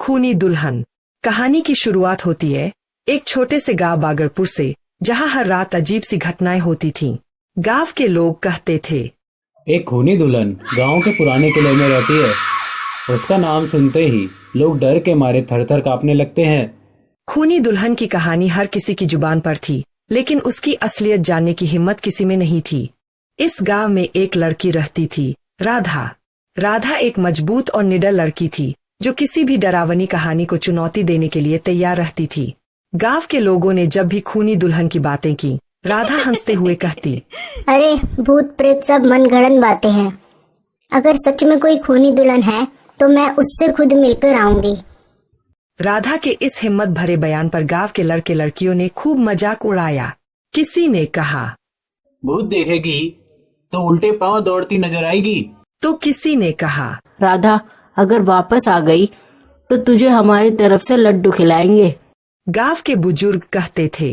खूनी दुल्हन। कहानी की शुरुआत होती है एक छोटे से गांव बागरपुर से, जहां हर रात अजीब सी घटनाएं होती थीं। गांव के लोग कहते थे, एक खूनी दुल्हन गांव के पुराने किले में रहती है। उसका नाम सुनते ही लोग डर के मारे थर-थर कांपने लगते हैं। खूनी दुल्हन की कहानी हर किसी की जुबान पर थी, लेकिन उसकी असलियत जानने की हिम्मत किसी में नहीं थी। इस गांव में एक लड़की रहती थी, राधा। राधा एक मजबूत और निडर लड़की थी, जो किसी भी डरावनी कहानी को चुनौती देने के लिए तैयार रहती थी। गांव के लोगों ने जब भी खूनी दुल्हन की बातें की, राधा हंसते हुए कहती, अरे भूत प्रेत सब मनगढ़ंत बातें हैं। अगर सच में कोई खूनी दुल्हन है तो मैं उससे खुद मिलकर आऊंगी। राधा के इस हिम्मत भरे बयान पर गांव के लड़के लड़कियों ने खूब मजाक उड़ाया। किसी ने कहा, भूत देखेगी तो उल्टे पांव दौड़ती नजर आएगी। तो किसी ने कहा, राधा अगर वापस आ गई तो तुझे हमारी तरफ से लड्डू खिलाएंगे। गांव के बुजुर्ग कहते थे,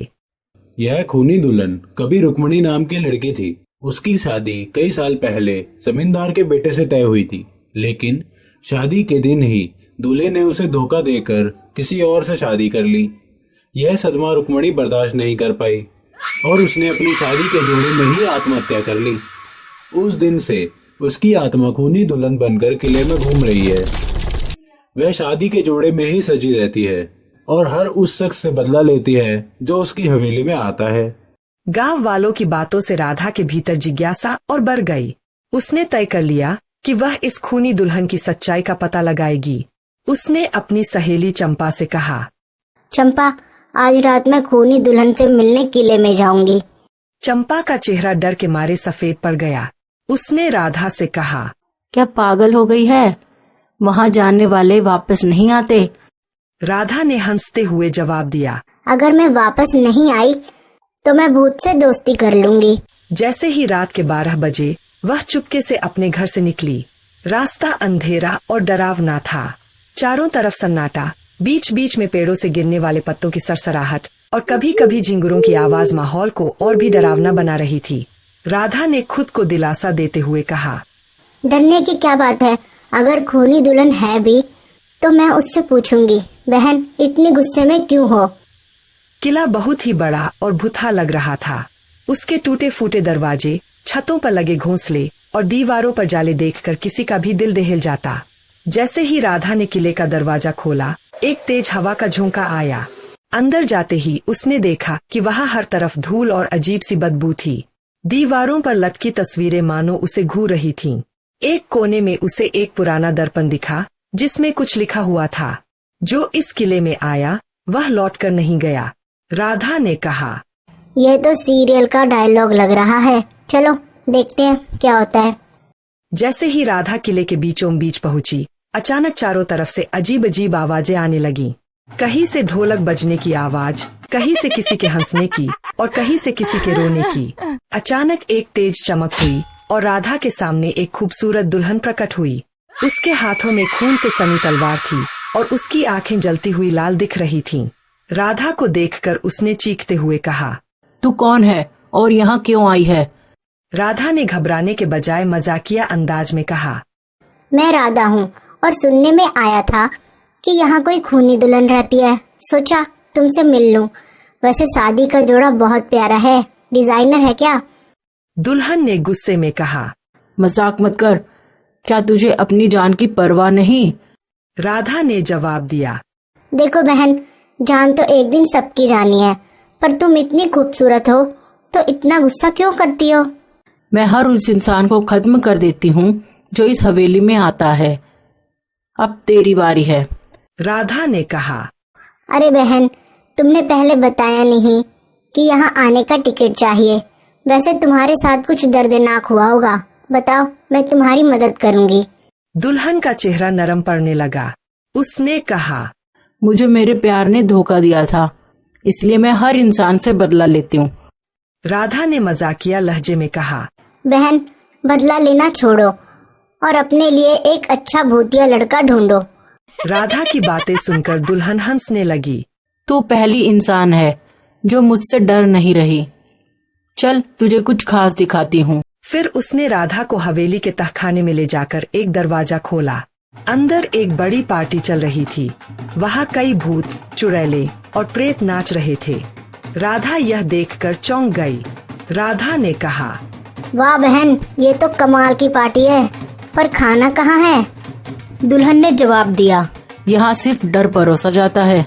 यह खूनी दुल्हन कभी रुक्मणी नाम की लड़की थी। उसकी शादी कई साल पहले जमींदार के बेटे से तय हुई थी, लेकिन शादी के दिन ही दूल्हे ने उसे धोखा देकर किसी और से शादी कर ली। यह सदमा रुक्मणी बर्दाश्त नहीं कर पाई और उसने अपनी शादी के जोड़े में ही आत्महत्या कर ली। उस दिन से उसकी आत्मा खूनी दुल्हन बनकर किले में घूम रही है। वह शादी के जोड़े में ही सजी रहती है और हर उस शख्स से बदला लेती है जो उसकी हवेली में आता है। गांव वालों की बातों से राधा के भीतर जिज्ञासा और बढ़ गई। उसने तय कर लिया कि वह इस खूनी दुल्हन की सच्चाई का पता लगाएगी। उसने अपनी सहेली चंपा से कहा, चंपा, आज रात मैं खूनी दुल्हन से मिलने किले में जाऊंगी। चंपा का चेहरा डर के मारे सफेद पड़ गया। उसने राधा से कहा, क्या पागल हो गई है? वहाँ जाने वाले वापस नहीं आते। राधा ने हंसते हुए जवाब दिया, अगर मैं वापस नहीं आई तो मैं भूत से दोस्ती कर लूंगी। जैसे ही रात के 12 बजे वह चुपके से अपने घर से निकली। रास्ता अंधेरा और डरावना था। चारों तरफ सन्नाटा, बीच बीच में पेड़ों से गिरने वाले पत्तों की सरसराहट और कभी कभी झिंगुरों की आवाज माहौल को और भी डरावना बना रही थी। राधा ने खुद को दिलासा देते हुए कहा, डरने की क्या बात है? अगर खूनी दुल्हन है भी तो मैं उससे पूछूंगी, बहन इतनी गुस्से में क्यों हो? किला बहुत ही बड़ा और भुथा लग रहा था। उसके टूटे फूटे दरवाजे, छतों पर लगे घोंसले और दीवारों पर जाले देखकर किसी का भी दिल दहल जाता। जैसे ही राधा ने किले का दरवाजा खोला, एक तेज हवा का झोंका आया। अंदर जाते ही उसने देखा कि वहाँ हर तरफ धूल और अजीब सी बदबू थी। दीवारों पर लटकी तस्वीरें मानो उसे घूर रही थीं। एक कोने में उसे एक पुराना दर्पण दिखा, जिसमें कुछ लिखा हुआ था, जो इस किले में आया वह लौटकर नहीं गया। राधा ने कहा, यह तो सीरियल का डायलॉग लग रहा है। चलो देखते हैं क्या होता है। जैसे ही राधा किले के बीचों बीच पहुंची, अचानक चारों तरफ से अजीब अजीब आवाजें आने लगीं। कहीं से ढोलक बजने की आवाज, कहीं से किसी के हंसने की और कहीं से किसी के रोने की। अचानक एक तेज चमक हुई और राधा के सामने एक खूबसूरत दुल्हन प्रकट हुई। उसके हाथों में खून से सनी तलवार थी और उसकी आंखें जलती हुई लाल दिख रही थीं। राधा को देखकर उसने चीखते हुए कहा, तू कौन है और यहाँ क्यों आई है? राधा ने घबराने के बजाय मजाकिया अंदाज में कहा, मैं राधा हूँ और सुनने में आया था कि यहाँ कोई खूनी दुल्हन रहती है। सोचा तुमसे मिल लूं। वैसे शादी का जोड़ा बहुत प्यारा है। डिजाइनर है क्या? दुल्हन ने गुस्से में कहा, मजाक मत कर। क्या तुझे अपनी जान की परवाह नहीं? राधा ने जवाब दिया, देखो बहन, जान तो एक दिन सबकी जानी है, पर तुम इतनी खूबसूरत हो तो इतना गुस्सा क्यों करती हो? मैं हर उस इंसान को खत्म कर देती हूँ जो इस हवेली में आता है। अब तेरी बारी है। राधा ने कहा, अरे बहन, तुमने पहले बताया नहीं कि यहाँ आने का टिकट चाहिए। वैसे तुम्हारे साथ कुछ दर्दनाक हुआ होगा। बताओ, मैं तुम्हारी मदद करूंगी। दुल्हन का चेहरा नरम पड़ने लगा। उसने कहा, मुझे मेरे प्यार ने धोखा दिया था, इसलिए मैं हर इंसान से बदला लेती हूँ। राधा ने मजाकिया लहजे में कहा, बहन, बदला लेना छोड़ो और अपने लिए एक अच्छा भूतिया लड़का ढूंढो। राधा की बातें सुनकर दुल्हन हंसने लगी। तू पहली इंसान है जो मुझसे डर नहीं रही। चल तुझे कुछ खास दिखाती हूँ। फिर उसने राधा को हवेली के तहखाने में ले जाकर एक दरवाजा खोला। अंदर एक बड़ी पार्टी चल रही थी। वहाँ कई भूत, चुड़ैले और प्रेत नाच रहे थे। राधा यह देखकर चौंक गई। राधा ने कहा, वाह बहन, ये तो कमाल की पार्टी है, पर खाना कहाँ है? दुल्हन ने जवाब दिया, यहाँ सिर्फ डर परोसा जाता है।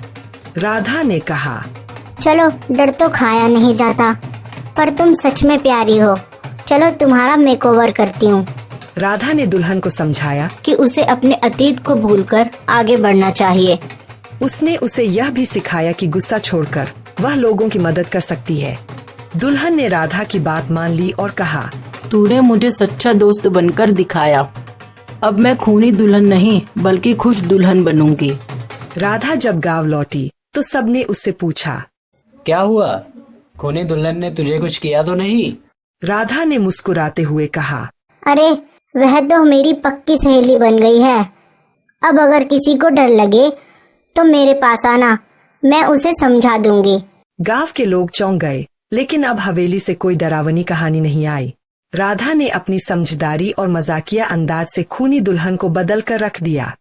राधा ने कहा, चलो, डर तो खाया नहीं जाता, पर तुम सच में प्यारी हो। चलो तुम्हारा मेकओवर करती हूँ। राधा ने दुल्हन को समझाया कि उसे अपने अतीत को भूलकर आगे बढ़ना चाहिए। उसने उसे यह भी सिखाया कि गुस्सा छोड़कर वह लोगों की मदद कर सकती है। दुल्हन ने राधा की बात मान ली और कहा, तूने मुझे सच्चा दोस्त बनकर दिखाया। अब मैं खूनी दुल्हन नहीं बल्कि खुश दुल्हन बनूंगी। राधा जब गांव लौटी तो सबने उससे पूछा, क्या हुआ? खूनी दुल्हन ने तुझे कुछ किया तो नहीं? राधा ने मुस्कुराते हुए कहा, अरे वह तो मेरी पक्की सहेली बन गई है। अब अगर किसी को डर लगे तो मेरे पास आना, मैं उसे समझा दूंगी। गांव के लोग चौंक गए, लेकिन अब हवेली से कोई डरावनी कहानी नहीं आई। राधा ने अपनी समझदारी और मजाकिया अंदाज से खूनी दुल्हन को बदल कर रख दिया।